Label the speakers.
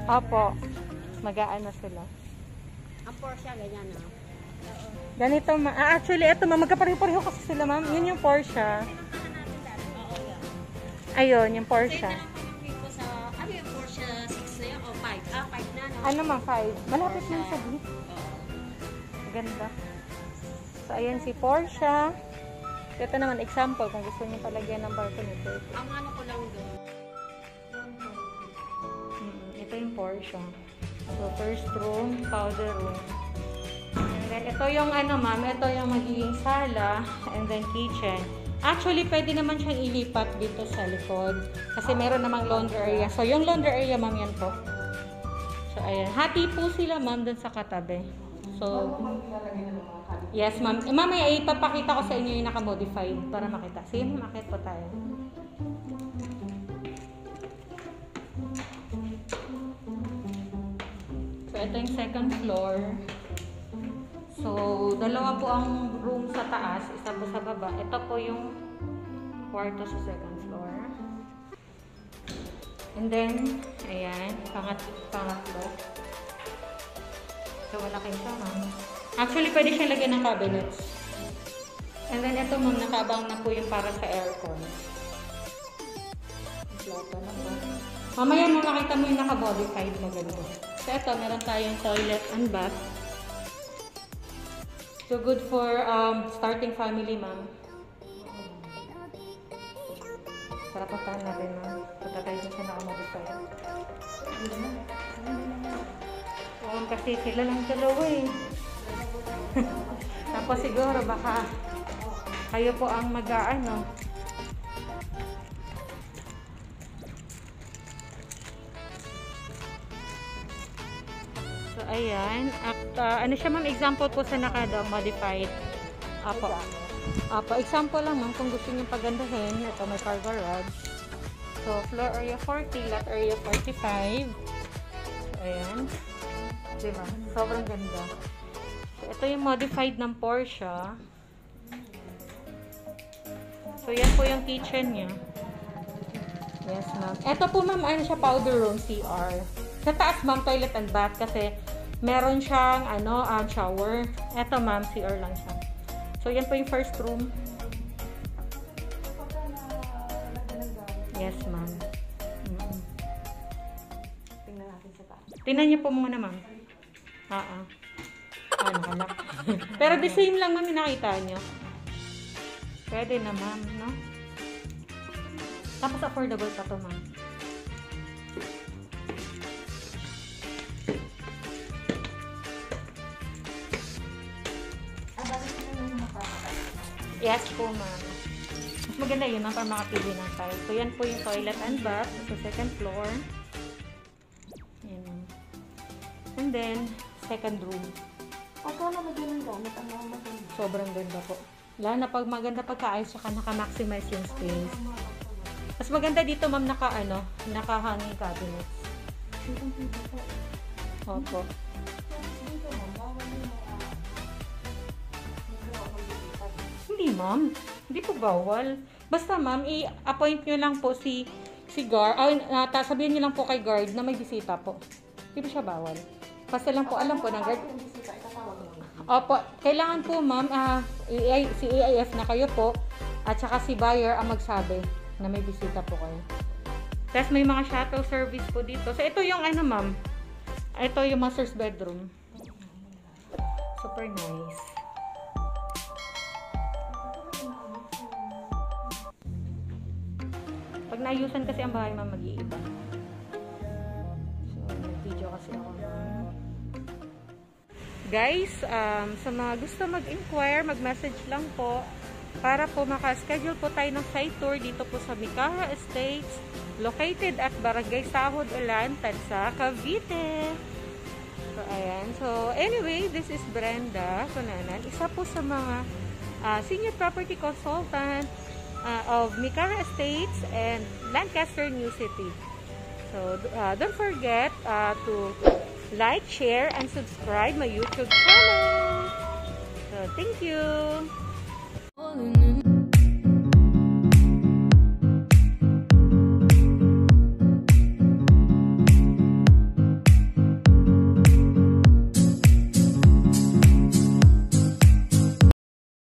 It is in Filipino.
Speaker 1: Opo. Mag-aano sila.
Speaker 2: Ang Porsche, ganyan na.
Speaker 1: Ganito, actually, ito magkapareho-pareho kasi sila, ma'am. Yun yung Porsche. Ayun, yung Porsche.
Speaker 2: Ano yung Porsche 6 na yun? O 5? 5 na, no?
Speaker 1: Ano man, 5. Malapit na sa beat. Ganda. So, ayan si Porsche. Ito naman, example, kung gusto niyo palagyan ng balcony.
Speaker 2: Ang ano ko lang doon.
Speaker 1: Ito yung Porsche. So, first room, powder room. And then, ito yung ano, ma'am, ito yung magiging sala, and then kitchen. Actually, pwede naman siyang ilipat dito sa likod. Kasi meron namang laundry area. So, yung laundry area, ma'am, yan po. So, ayan. Hati po sila, ma'am, dun sa katabi. So, yes, ma'am. Mamaya, ipapakita ko sa inyo yung naka-modified para makita. Sige, makita po tayo. So, ito yung second floor. So, dalawa po ang room sa taas, isa po sa baba. Ito po yung kwarto sa second floor. And then, ayan, pangatlo. So, malaki siya, ma'am. Actually, pwede siya lagyan ng cabinets. And then, ito, ma'am, nakabang na po yung para sa aircon. Plato na po. Mamaya mo makita mo yung naka-modified na gano'n. So, ito, meron tayong toilet and bath. So, good for starting family, ma'am. Para puntahan natin, ma'am. Punta tayo dun sa naka-modify. Kasi sila lang dalawa eh. Tapos siguro baka kayo po ang mag-aano. So, ayan. At, ano siya, ma'am? Example po sa naka-modified. Apo, example lang, ma'am, kung gusto niyo pagandahin. Ito, may car garage. So, floor area 40, lot area 45. So, ayan. Diba? Sobrang ganda. So, ito yung modified ng Porsche. So, yan po yung kitchen niya. Yes, ma'am. Ito po, ma'am, ano siya, powder room, CR. Sa taas, ma'am, toilet and bath kasi meron siyang, shower. Ito, ma'am, CR lang siya. So, yan po yung first room. Yes, ma'am. Tingnan natin sa taas. Tingnan niyo po muna, ma'am. Nakalak. Pero the same lang, ma'am, nakita niyo. Pwede na, ma'am, no? Tapos affordable pa to, ma'am. Yes po, ma'am. Mas maganda yun, ma'am, para makapili ng size. So, yan po yung toilet and bath sa second floor. Yan. And then, second room.
Speaker 2: Pagka naman din ang gamit, ang mga maganda.
Speaker 1: Sobrang ganda po. Lalo na pag maganda pagkaayos, saka naka-maximize yung space. Mas maganda dito, ma'am, naka-hanging cabinets. Opo. Hindi, ma'am. Hindi po bawal. Basta, ma'am, i-appoint nyo lang po si guard. Sabihin nyo lang po kay guard na may bisita po. Hindi po siya bawal. Basta lang po, alam po ng guard. Opo, kailangan po, ma'am, si AIF na kayo po at saka si buyer ang magsabi na may bisita po kayo. Tapos may mga shuttle service po dito. So, ito yung ma'am. Ito yung master's bedroom. Super nice. Pag naayusan kasi ang bahay, ma'am, mag-iiba. So, nag-video kasi ako. Guys, sa mga gusto mag-inquire, mag-message lang po para po maka-schedule po tayo ng site tour dito po sa Mikaha Estates, located at Barangay Sahod Ulan, Tansa, Cavite. So, ayan. So, anyway, this is Brenda Kunanan, isa po sa mga senior property consultant of Mikaha Estates and Lancaster, New City. So, don't forget to like, share, and subscribe my YouTube channel. So, thank you!